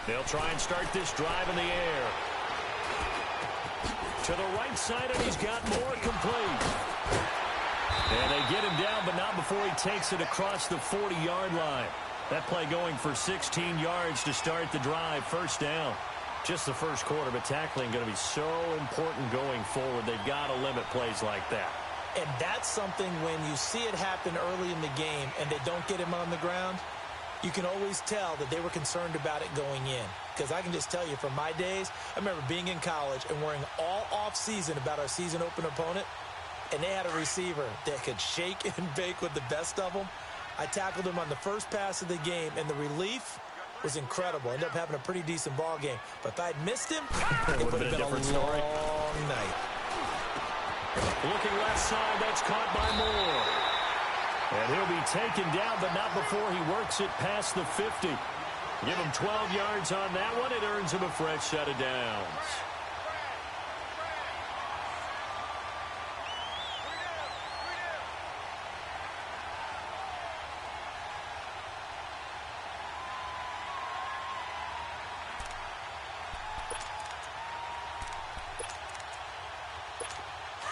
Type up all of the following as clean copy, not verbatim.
They'll try and start this drive in the air. To the right side, and he's got more complete. And they get him down, but not before he takes it across the 40-yard line. That play going for 16 yards to start the drive. First down. Just the first quarter, but tackling going to be so important going forward. They've got to limit plays like that. And that's something when you see it happen early in the game and they don't get him on the ground, you can always tell that they were concerned about it going in. Because I can just tell you from my days, I remember being in college and worrying all off-season about our season opener opponent, and they had a receiver that could shake and bake with the best of them. I tackled him on the first pass of the game, and the relief was incredible. Ended up having a pretty decent ball game. But if I'd missed him, it would have been a different story. Long night. Looking left side, that's caught by Moore. And he'll be taken down, but not before he works it past the 50. Give him 12 yards on that one. It earns him a fresh set of downs.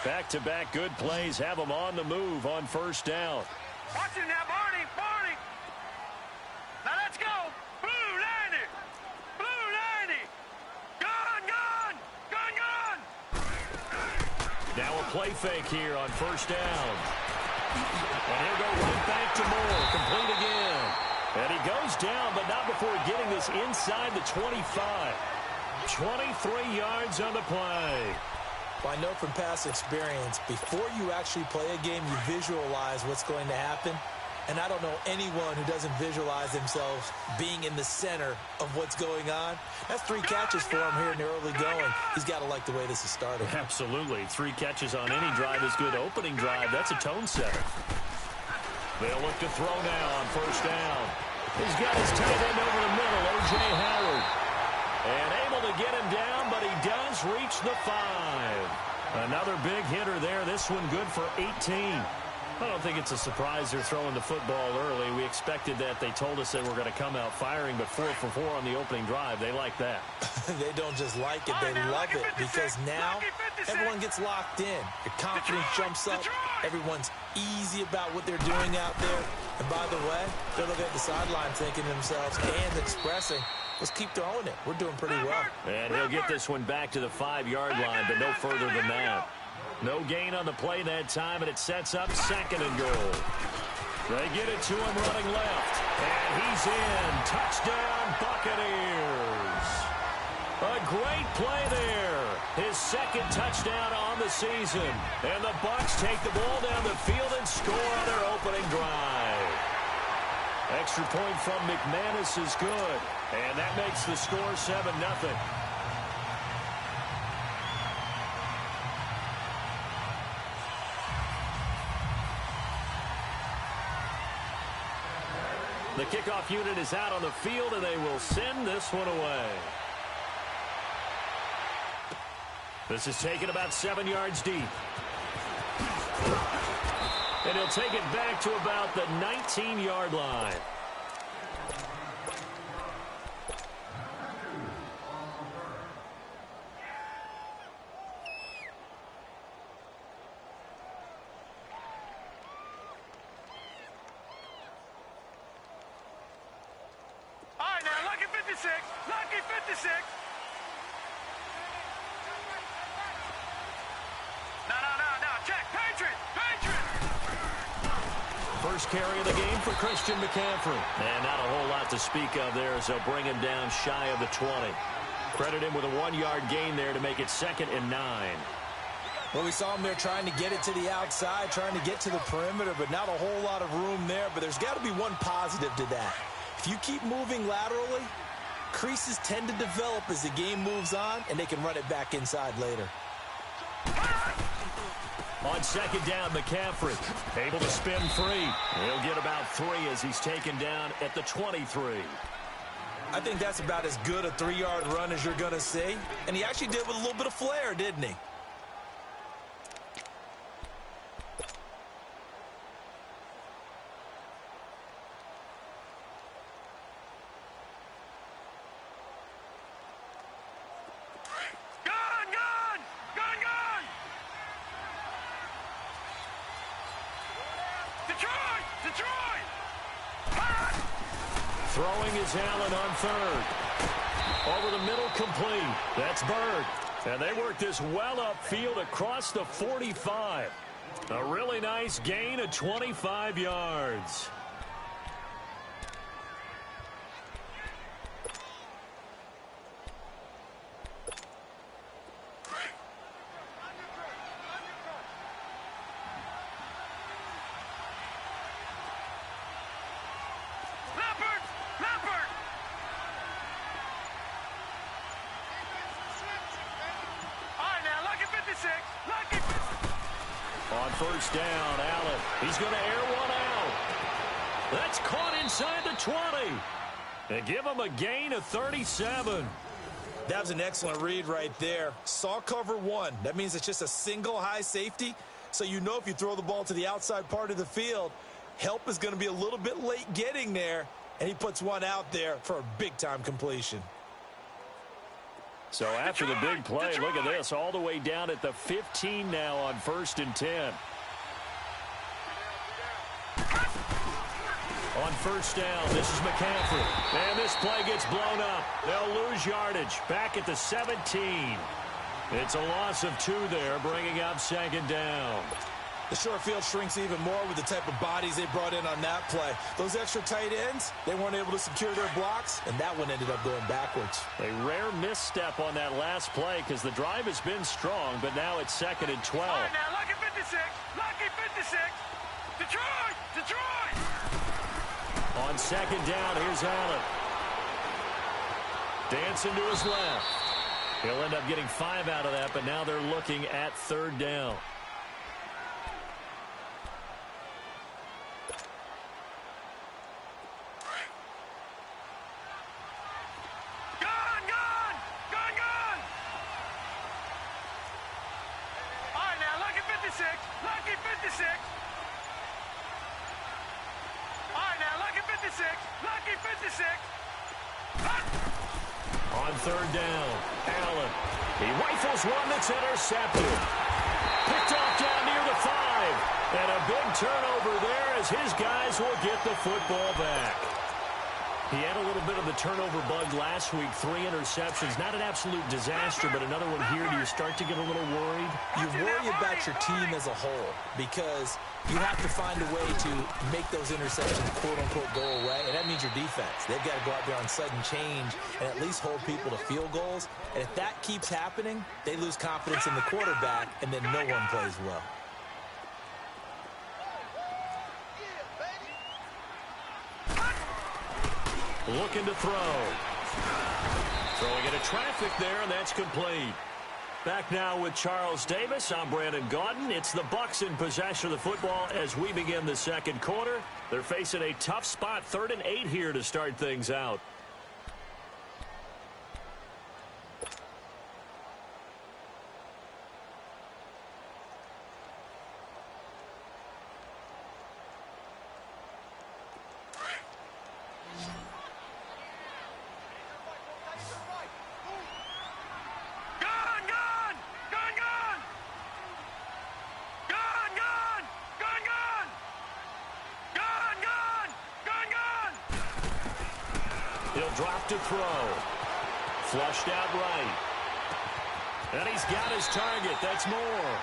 Back-to-back good plays have them on the move on first down. Watch it now, Barney, Barney. Now let's go. Blue 90. Blue 90. Gun, gun, gun, gun. Now a play fake here on first down. And he'll go right back to Moore. Complete again. And he goes down, but not before getting this inside the 25. 23 yards on the play. Well, I know from past experience, before you actually play a game, you visualize what's going to happen. And I don't know anyone who doesn't visualize themselves being in the center of what's going on. That's 3 catches for him here in the early going. He's got to like the way this is started. Absolutely. 3 catches on any drive is good. Opening drive, that's a tone setter. They'll look to throw now on first down. He's got his tight end over the middle, O.J. Howard. And able to get him down, but he does reach the 5. Another big hitter there. This one good for 18. I don't think it's a surprise they're throwing the football early. We expected that. They told us they were going to come out firing, but 4 for 4 on the opening drive. They like that. They don't just like it, they love it, because now everyone gets locked in. Your confidence jumps up. Everyone's easy about what they're doing out there. And by the way, they're looking at the sideline thinking to themselves and expressing, let's keep throwing it. We're doing pretty well. And he'll get this one back to the 5-yard line, but no further than that. No gain on the play that time, and it sets up 2nd and goal. They get it to him running left. And he's in. Touchdown, Buccaneers. A great play there. His 2nd touchdown on the season. And the Bucs take the ball down the field and score on their opening drive. Extra point from McManus is good. And that makes the score 7-0. The kickoff unit is out on the field, and they will send this one away. This is taken about 7 yards deep. And he'll take it back to about the 19-yard line. Lucky 56. No. Check. Patriot. First carry of the game for Christian McCaffrey. And not a whole lot to speak of there as they'll bring him down shy of the 20. Credit him with a 1-yard gain there to make it 2nd and 9. Well, we saw him there trying to get it to the outside, trying to get to the perimeter, but not a whole lot of room there. But there's got to be one positive to that. If you keep moving laterally, creases tend to develop as the game moves on, and they can run it back inside later. On 2nd down, McCaffrey able to spin free. He'll get about 3 as he's taken down at the 23. I think that's about as good a 3-yard run as you're going to see. And he actually did with a little bit of flair, didn't he? Detroit! Detroit! Throwing is Allen on third. Over the middle, complete. That's Bird. And they work this well upfield across the 45. A really nice gain of 25 yards. On first down, Allen. He's going to air one out. That's caught inside the 20. And give him a gain of 37. That was an excellent read right there. Saw cover one. That means it's just a single high safety. So you know if you throw the ball to the outside part of the field, help is going to be a little bit late getting there. And he puts one out there for a big-time completion. So after the big play, look at this, all the way down at the 15 now on 1st and 10. On first down, this is McCaffrey. And this play gets blown up. They'll lose yardage back at the 17. It's a loss of 2 there, bringing up 2nd down. The short field shrinks even more with the type of bodies they brought in on that play. Those extra tight ends, they weren't able to secure their blocks, and that one ended up going backwards. A rare misstep on that last play because the drive has been strong, but now it's 2nd and 12. All right, now, lucky 56. Lucky 56. Detroit! Detroit! On 2nd down, here's Allen. Dancing to his left. He'll end up getting 5 out of that, but now they're looking at 3rd down. Lucky 56. All right, now, lucky 56. Lucky 56. On 3rd down, Allen. He rifles one that's intercepted. Picked off down near the 5. And a big turnover there as his guys will get the football back. He had a little bit of the turnover bug last week, 3 interceptions. Not an absolute disaster, but another one here. Do you start to get a little worried? You worry about your team as a whole because you have to find a way to make those interceptions, quote-unquote, go away, and that means your defense. They've got to go out there on sudden change and at least hold people to field goals. And if that keeps happening, they lose confidence in the quarterback, and then no one plays well. Looking to throw. Throwing into traffic there, and that's complete. Back now with Charles Davis. I'm Brandon Gaudin. It's the Bucs in possession of the football as we begin the 2nd quarter. They're facing a tough spot, 3rd and 8 here to start things out. He'll drop to throw. Flushed out right. And he's got his target. That's more.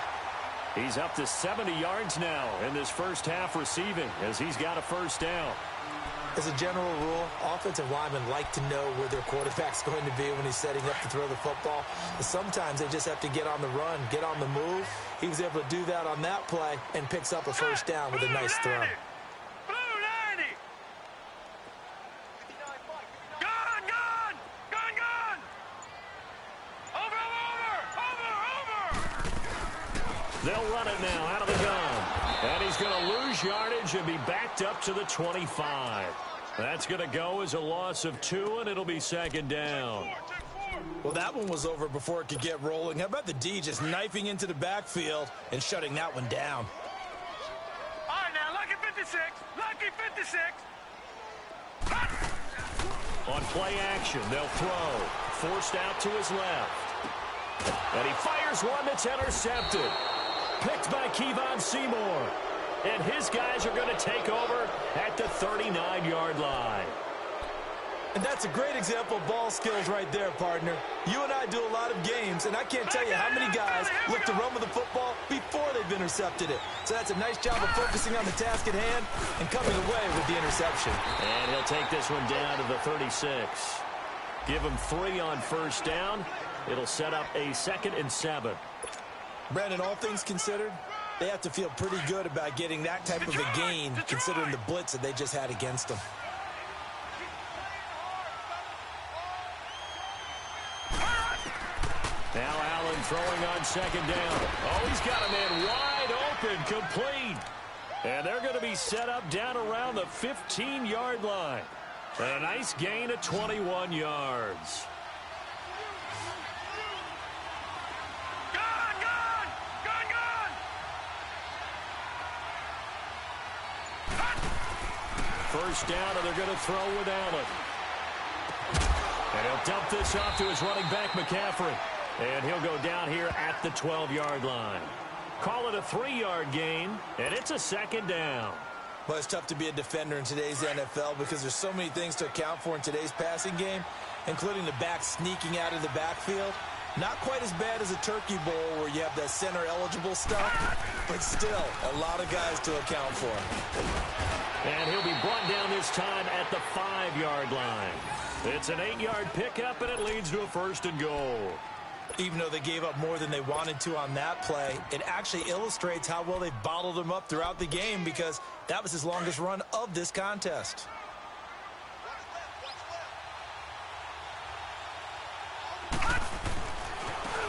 He's up to 70 yards now in this first half receiving as he's got a 1st down. As a general rule, offensive linemen like to know where their quarterback's going to be when he's setting up to throw the football. But sometimes they just have to get on the run, get on the move. He was able to do that on that play and picks up a 1st down with a nice throw. They'll run it now out of the gun. And he's going to lose yardage and be backed up to the 25. That's going to go as a loss of 2, and it'll be 2nd down. Well, that one was over before it could get rolling. How about the D just knifing into the backfield and shutting that one down? All right, now, lucky 56. Lucky 56. On play action, they'll throw. Forced out to his left. And he fires one that's intercepted. Picked by Kevon Seymour. And his guys are going to take over at the 39-yard line. And that's a great example of ball skills right there, partner. You and I do a lot of games, and I can't tell you how many guys look to run with the football before they've intercepted it. So that's a nice job of focusing on the task at hand and coming away with the interception. And he'll take this one down to the 36. Give him 3 on first down. It'll set up a 2nd and 7. Brandon, all things considered, they have to feel pretty good about getting that type of a gain considering the blitz that they just had against them. Now Allen throwing on 2nd down. Oh, he's got a man wide open, complete. And they're going to be set up down around the 15-yard line. And a nice gain of 21 yards. First down, and they're going to throw with Allen. And he'll dump this off to his running back, McCaffrey. And he'll go down here at the 12-yard line. Call it a 3-yard gain, and it's a 2nd down. Well, it's tough to be a defender in today's NFL because there's so many things to account for in today's passing game, including the back sneaking out of the backfield. Not quite as bad as a turkey bowl where you have that center-eligible stuff, but still a lot of guys to account for. And he'll be brought down this time at the 5-yard line. It's an 8-yard pickup, and it leads to a 1st and goal. Even though they gave up more than they wanted to on that play, it actually illustrates how well they've bottled him up throughout the game because that was his longest run of this contest.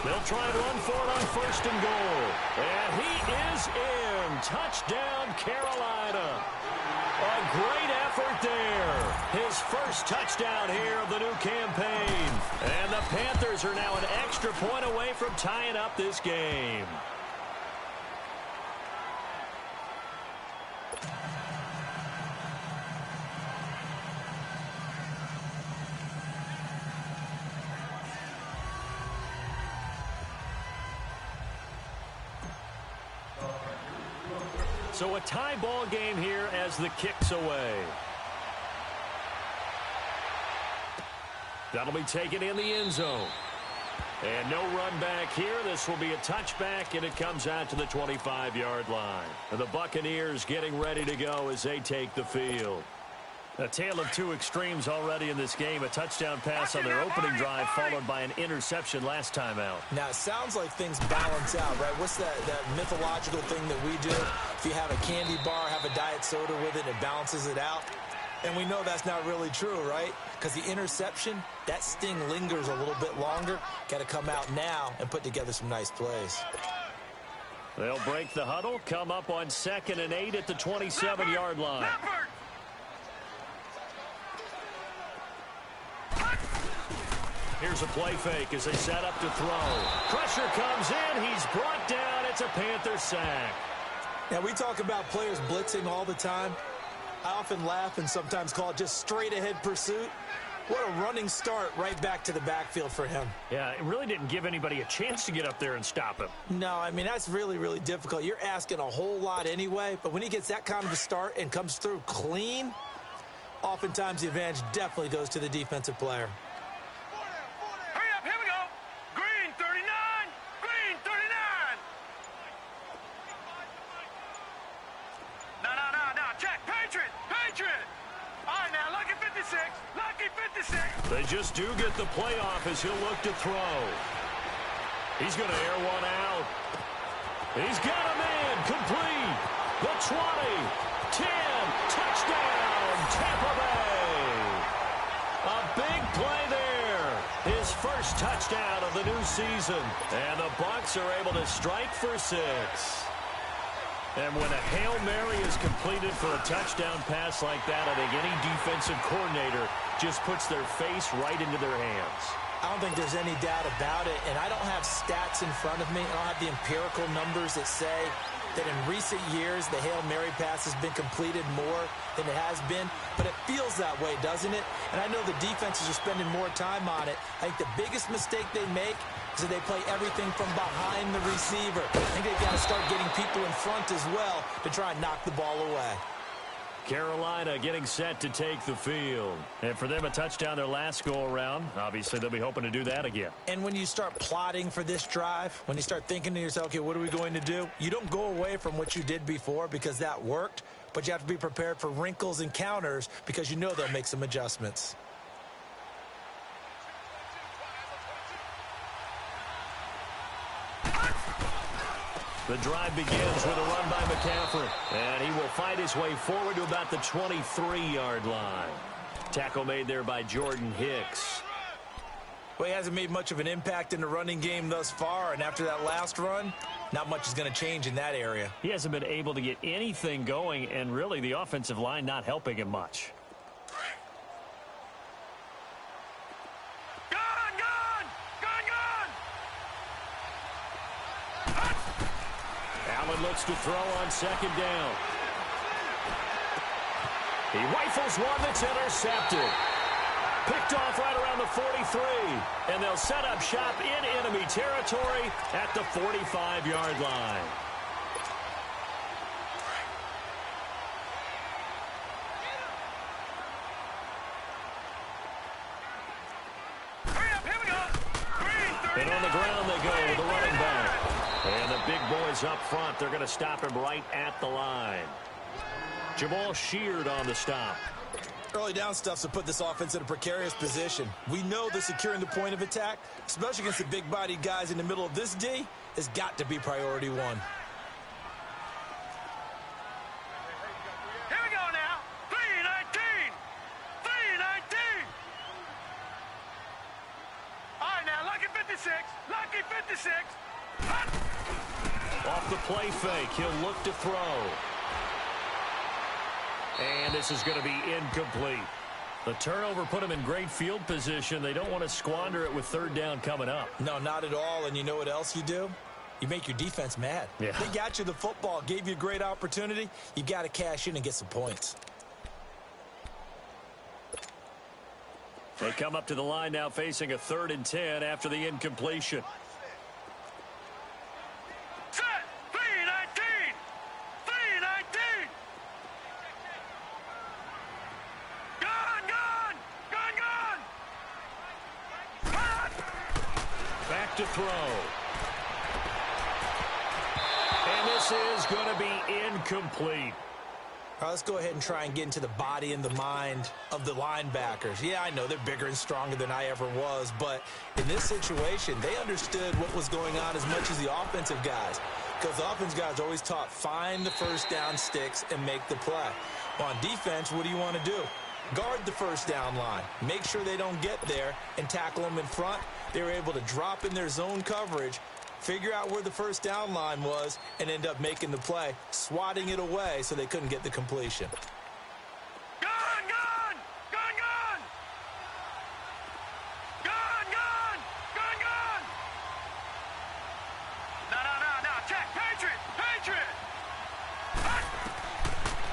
They'll try and run for it on 1st and goal. And he is in. Touchdown, Carolina. A great effort there. His first touchdown here of the new campaign. And the Panthers are now an extra point away from tying up this game. So a tie ball game here as the kick's away. That'll be taken in the end zone. And no run back here. This will be a touchback, and it comes out to the 25-yard line. And the Buccaneers getting ready to go as they take the field. A tale of two extremes already in this game. A touchdown pass on their opening drive followed by an interception last time out. Now, it sounds like things balance out, right? What's that mythological thing that we do? If you have a candy bar, have a diet soda with it, it balances it out. And we know that's not really true, right? Because the interception, that sting lingers a little bit longer. Got to come out now and put together some nice plays. They'll break the huddle, come up on 2nd and 8 at the 27-yard line. Here's a play fake as they set up to throw. Pressure comes in. He's brought down. It's a Panther sack. Now, we talk about players blitzing all the time. I often laugh and sometimes call it just straight-ahead pursuit. What a running start right back to the backfield for him. Yeah, it really didn't give anybody a chance to get up there and stop him. No, I mean, that's really, really difficult. You're asking a whole lot anyway, but when he gets that kind of a start and comes through clean, oftentimes the advantage definitely goes to the defensive player. Hurry up, here we go. Green 39, green 39. No, check, Patriot. All right, now, lucky 56, lucky 56. They just do get the playoff as he'll look to throw. He's going to air one out. He's got a man, complete. The 20, 10, touchdown, Tampa Bay. A big play there. His first touchdown of the new season. And the Bucs are able to strike for 6. And when a Hail Mary is completed for a touchdown pass like that, I think any defensive coordinator just puts their face right into their hands. I don't think there's any doubt about it, and I don't have stats in front of me. I don't have the empirical numbers that say that in recent years the Hail Mary pass has been completed more than it has been, but it feels that way, doesn't it? And I know the defenses are spending more time on it. I think the biggest mistake they make is that they play everything from behind the receiver. I think they've got to start getting people in front as well to try and knock the ball away. Carolina getting set to take the field. And for them, a touchdown their last go-around. Obviously, they'll be hoping to do that again. And when you start plotting for this drive, when you start thinking to yourself, okay, what are we going to do? You don't go away from what you did before because that worked, but you have to be prepared for wrinkles and counters because you know they'll make some adjustments. The drive begins with a run by McCaffrey, and he will fight his way forward to about the 23-yard line. Tackle made there by Jordan Hicks. Well, he hasn't made much of an impact in the running game thus far, and after that last run, not much is going to change in that area. He hasn't been able to get anything going, and really the offensive line not helping him much. Allen looks to throw on second down. He rifles one that's intercepted. Picked off right around the 43. And they'll set up shop in enemy territory at the 45-yard line. And on the ground they go with the running back. And the big boys up front, they're going to stop him right at the line. Jamal Sheard on the stop. Early down stuff's to put this offense in a precarious position. We know that securing the point of attack, especially against the big-bodied guys in the middle of this D, has got to be priority one. Here we go now. 3-19. 3-19. All right, now, lucky 56. Lucky 56. Off the play fake, he'll look to throw. And this is going to be incomplete. The turnover put him in great field position. They don't want to squander it with third down coming up. No, not at all. And you know what else you do? You make your defense mad. Yeah. They got you the football, gave you a great opportunity. You got to cash in and get some points. They come up to the line now facing a 3rd and 10 after the incompletion. Set. 3-19. 3-19. Gone. Back to throw. And this is going to be incomplete. All right, let's go ahead and try and get into the body and the mind of the linebackers. Yeah, I know they're bigger and stronger than I ever was, but in this situation, they understood what was going on as much as the offensive guys, because the offensive guys are always taught, find the first down sticks and make the play. On defense, what do you want to do? Guard the first down line. Make sure they don't get there and tackle them in front. They were able to drop in their zone coverage, figure out where the first down line was, and end up making the play, swatting it away so they couldn't get the completion. Gone. No. Check. Patriot.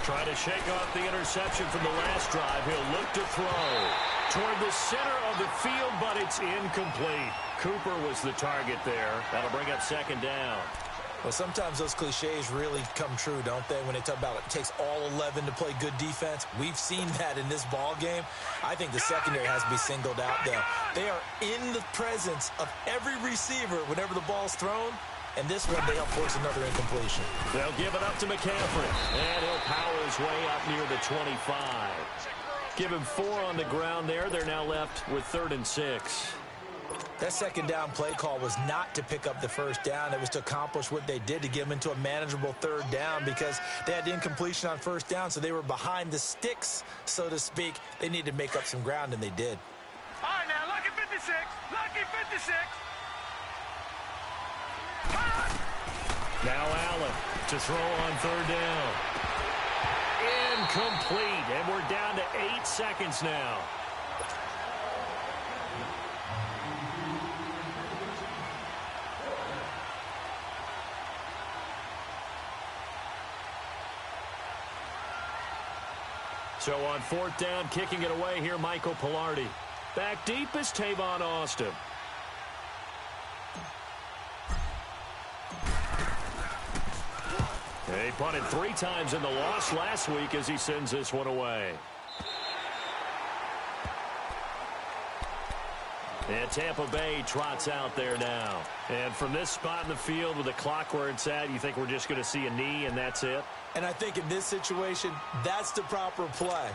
Trying to shake off the interception from the last drive. He'll look to throw toward the center of the field, but it's incomplete. Cooper was the target there. That'll bring up second down. Well, sometimes those cliches really come true, don't they, when they talk about it takes all 11 to play good defense. We've seen that in this ball game. I think the secondary has to be singled out, though. They are in the presence of every receiver whenever the ball's thrown, and this one they help force another incompletion. They'll give it up to McCaffrey, and he'll power his way up near the 25. Give him 4 on the ground there. They're now left with 3rd and 6. That second down play call was not to pick up the first down. It was to accomplish what they did, to get them into a manageable 3rd down, because they had the incompletion on first down, so they were behind the sticks, so to speak. They needed to make up some ground, and they did. All right, now, lucky 56. Lucky 56. Now Allen to throw on 3rd down. Incomplete, and we're down to 8 seconds now. So on fourth down, kicking it away here, Michael Pilardi. Back deep is Tavon Austin. He punted 3 times in the loss last week as he sends this one away. And Tampa Bay trots out there now. And from this spot in the field with the clock where it's at, you think we're just going to see a knee and that's it? And I think in this situation, that's the proper play.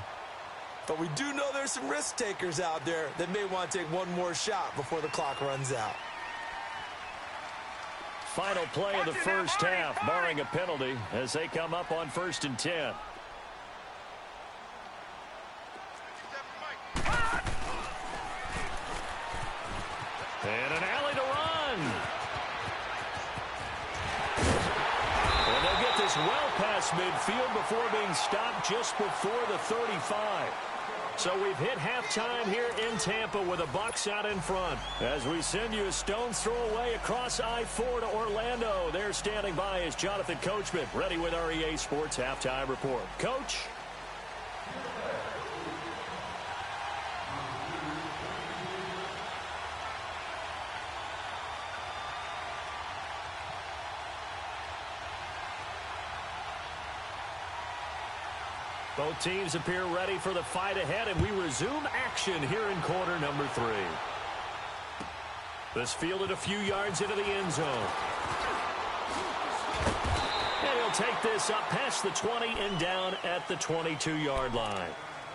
But we do know there's some risk takers out there that may want to take one more shot before the clock runs out. Final play of the first half, barring a penalty, as they come up on 1st and 10. And an alley to run. And they'll get this well past midfield before being stopped just before the 35. So we've hit halftime here in Tampa with the Bucs out in front. As we send you a stone's throw away across I-4 to Orlando. There standing by is Jonathan Coachman, ready with our EA Sports Halftime Report. Coach? Both teams appear ready for the fight ahead, and we resume action here in quarter number 3. This fielded a few yards into the end zone. And he'll take this up past the 20 and down at the 22-yard line.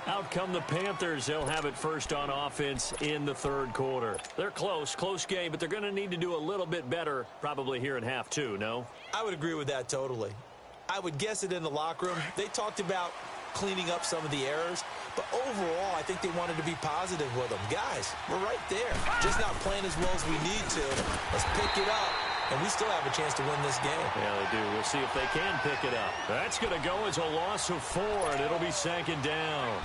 Out come the Panthers. They'll have it first on offense in the 3rd quarter. They're close game, but they're going to need to do a little bit better probably here in half 2, no? I would agree with that totally. I would guess it in the locker room. They talked about cleaning up some of the errors, but overall I think they wanted to be positive with them. Guys, we're right there, just not playing as well as we need to. Let's pick it up, and we still have a chance to win this game. Yeah, they do. We'll see if they can pick it up. That's going to go as a loss of 4, and it'll be 2nd down.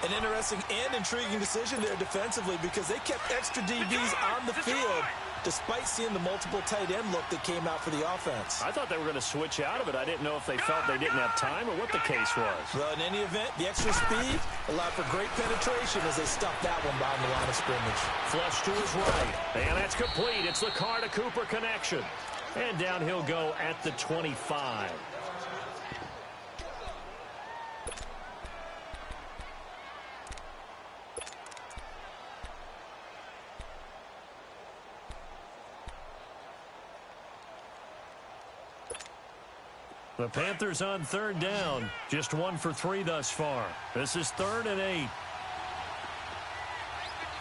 An interesting and intriguing decision there defensively, because they kept extra DBs on the field despite seeing the multiple tight end look that came out for the offense. I thought they were going to switch out of it. I didn't know if they felt they didn't have time or what the case was. Well, in any event, the extra speed allowed for great penetration as they stuffed that one behind the line of scrimmage. Flush to his right, and that's complete. It's the Carr-to-Cooper connection. And down he'll go at the 25. The Panthers on 3rd down. Just 1 for 3 thus far. This is 3rd and 8.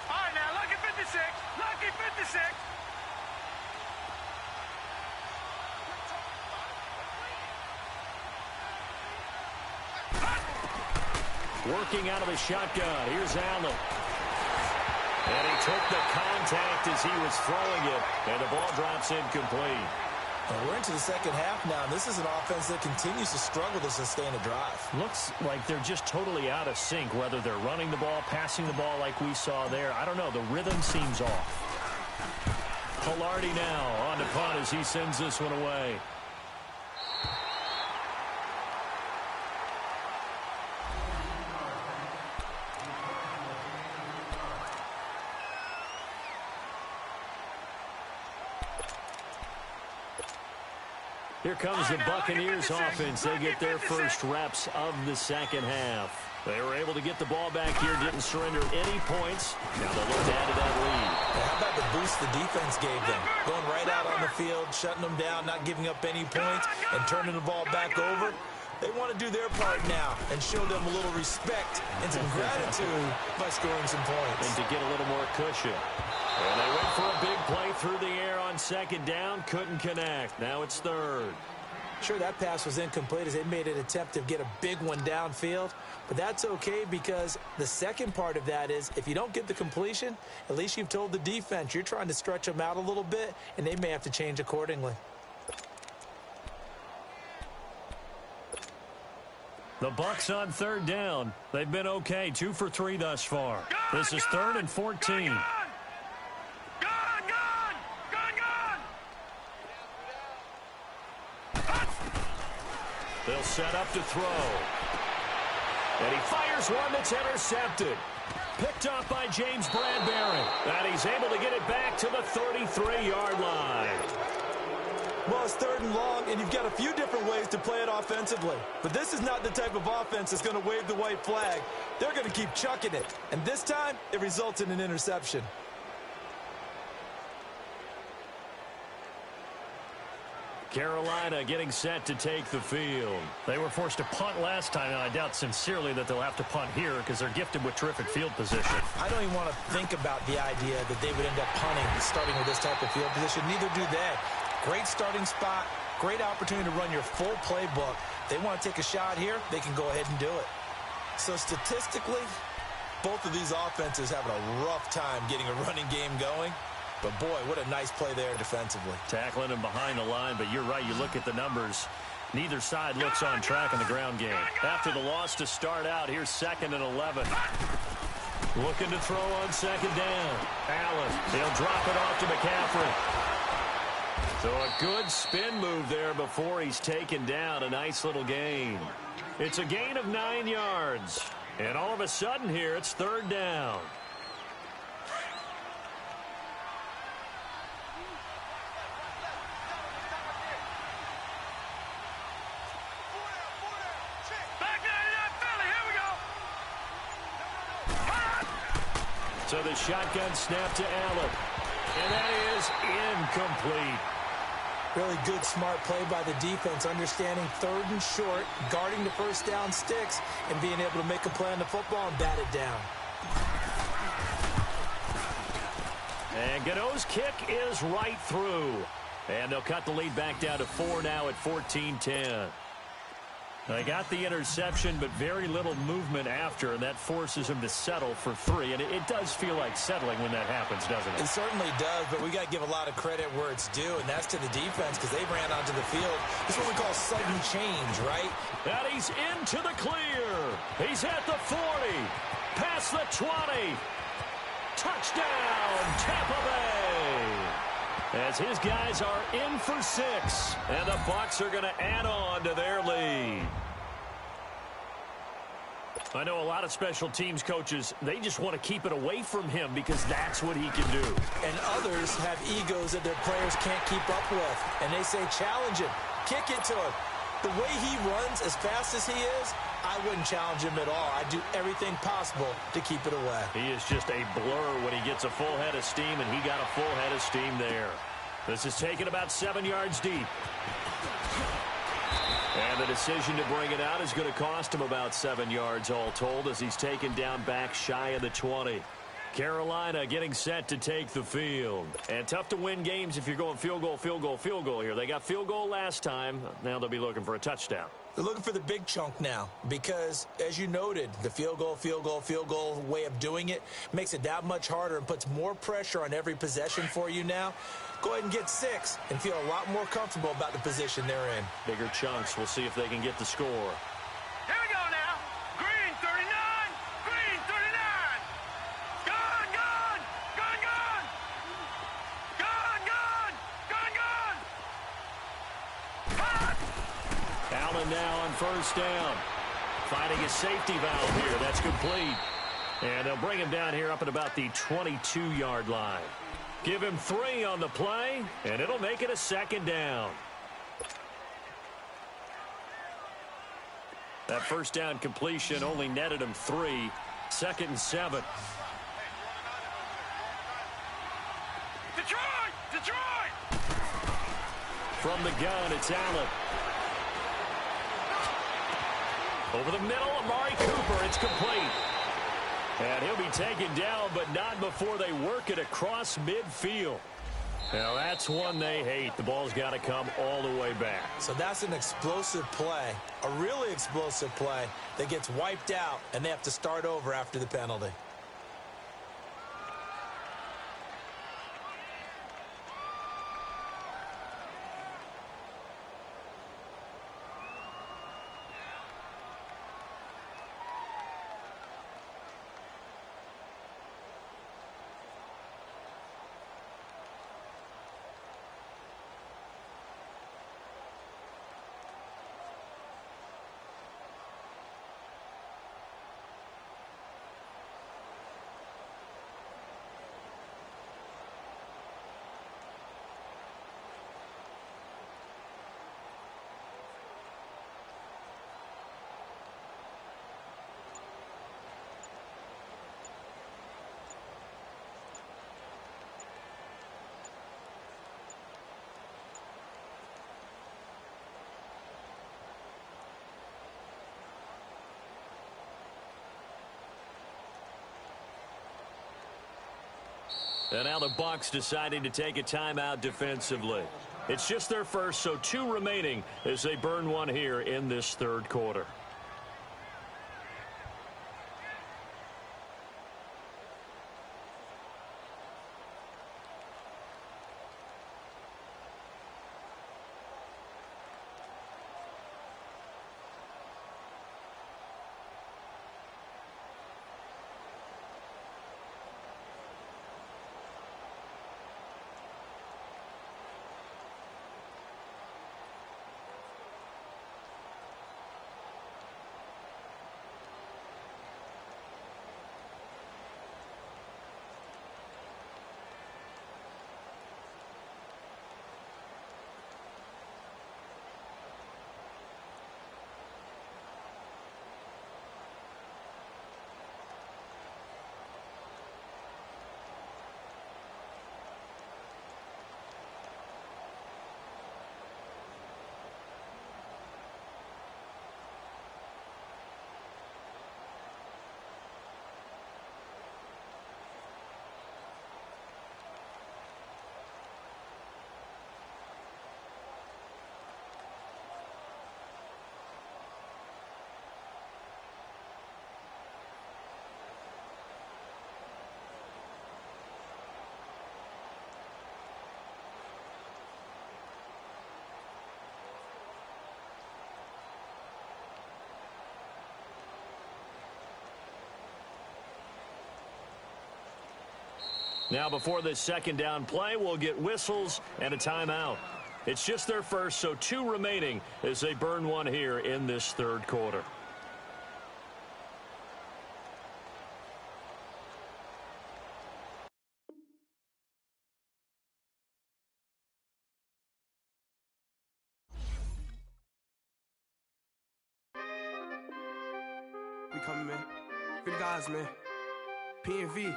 All right, now, lucky 56. Lucky 56. Working out of the shotgun. Here's Allen. And he took the contact as he was throwing it. And the ball drops incomplete. And we're into the 2nd half now, and this is an offense that continues to struggle to sustain a drive. Looks like they're just totally out of sync, whether they're running the ball, passing the ball like we saw there. I don't know. The rhythm seems off. Pilardi now on the punt as he sends this one away. Here comes the Buccaneers offense. They get their first reps of the 2nd half. They were able to get the ball back here, didn't surrender any points. Now they'll look to add to that lead. How about the boost the defense gave them? Going right out on the field, shutting them down, not giving up any points, and turning the ball back over. They want to do their part now and show them a little respect and some gratitude by scoring some points. And to get a little more cushion. And they went for a big play through the air on 2nd down. Couldn't connect. Now it's 3rd. Sure, that pass was incomplete as they made an attempt to get a big one downfield. But that's okay, because the second part of that is if you don't get the completion, at least you've told the defense you're trying to stretch them out a little bit, and they may have to change accordingly. The Bucs on 3rd down. They've been okay. 2 for 3 thus far. This is 3rd and 14. They'll set up to throw. And he fires one that's intercepted. Picked off by James Bradbury. And he's able to get it back to the 33-yard line. Well, it's 3rd and long, and you've got a few different ways to play it offensively. But this is not the type of offense that's going to wave the white flag. They're going to keep chucking it. And this time, it results in an interception. Carolina getting set to take the field. They were forced to punt last time, and I doubt sincerely that they'll have to punt here because they're gifted with terrific field position. I don't even want to think about the idea that they would end up punting starting with this type of field position. Neither do they. Great starting spot, great opportunity to run your full playbook. They want to take a shot here, they can go ahead and do it. So statistically, both of these offenses having a rough time getting a running game going. But, boy, what a nice play there defensively. Tackling him behind the line, but you're right. You look at the numbers. Neither side looks on track in the ground game. After the loss to start out, here's 2nd and 11. Looking to throw on 2nd down. Allen, he'll drop it off to McCaffrey. So a good spin move there before he's taken down. A nice little gain. It's a gain of 9 yards. And all of a sudden here, it's 3rd down. So the shotgun snap to Allen. And that is incomplete. Really good, smart play by the defense, understanding 3rd and short, guarding the first down sticks, and being able to make a play on the football and bat it down. And Gano's kick is right through. And they'll cut the lead back down to 4 now at 14-10. They got the interception, but very little movement after, and that forces him to settle for 3. And it does feel like settling when that happens, doesn't it? It certainly does, but we got to give a lot of credit where it's due, and that's to the defense because they ran onto the field. This is what we call sudden change, right? And he's into the clear. He's at the 40, past the 20. Touchdown, Tampa Bay. As his guys are in for 6, and the Bucs are going to add on to their lead. I know a lot of special teams coaches, they just want to keep it away from him because that's what he can do. And others have egos that their players can't keep up with, and they say challenge him, kick it to him. The way he runs as fast as he is, I wouldn't challenge him at all. I'd do everything possible to keep it away. He is just a blur when he gets a full head of steam, and he got a full head of steam there. This is taken about 7 yards deep. And the decision to bring it out is going to cost him about 7 yards all told as he's taken down back shy of the 20. Carolina getting set to take the field. And tough to win games if you're going field goal, field goal, field goal here. They got field goal last time. Now they'll be looking for a touchdown. They're looking for the big chunk now because, as you noted, the field goal way of doing it makes it that much harder and puts more pressure on every possession for you now. Go ahead and get 6 and feel a lot more comfortable about the position they're in. Bigger chunks. We'll see if they can get the score. Here we go now. Green 39. Green 39. Gone, gone. Gone, gone. Gone, gone. Gone, gone. Hot. Allen now on 1st down. Finding a safety valve here. That's complete. And they'll bring him down here up at about the 22-yard line. Give him 3 on the play, and it'll make it a 2nd down. That 1st down completion only netted him 3. 2nd and 7. Detroit! Detroit! From the gun, it's Allen. Over the middle, Amari Cooper. It's complete. And he'll be taken down, but not before they work it across midfield. Now, that's one they hate. The ball's got to come all the way back. So that's an explosive play, a really explosive play that gets wiped out, and they have to start over after the penalty. And now the Bucks deciding to take a timeout defensively. It's just their first, so 2 remaining as they burn one here in this third quarter. Now before this second down play, we'll get whistles and a timeout. It's just their first, so 2 remaining as they burn one here in this third quarter. We coming, man. For the guys, man. P&V.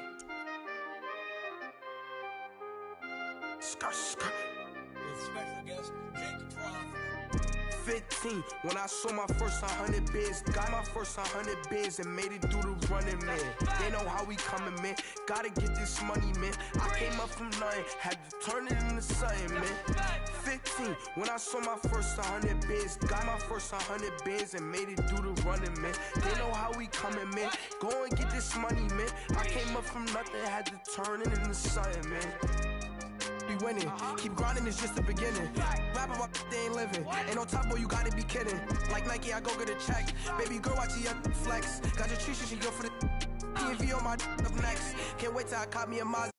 Skirt. Special guest, Jacob 15, when I saw my first 100 bids, got my first 100 bids and made it through the running, man. They know how we coming, man. Gotta get this money, man. I came up from nothing, had to turn it into something, man. 15, when I saw my first 100 bids, got my first 100 bids and made it through the running, man. They know how we coming, man. Go and get this money, man. I came up from nothing, had to turn it into something, man. Be winning, keep grinding, it's just the beginning. Rap about they ain't living. Ain't no top boy, you gotta be kidding. Like Nike, I go get a check. Baby girl, watch your flex. Got your tree, she go for the PV on my up next. Can't wait till I caught me a Mazda.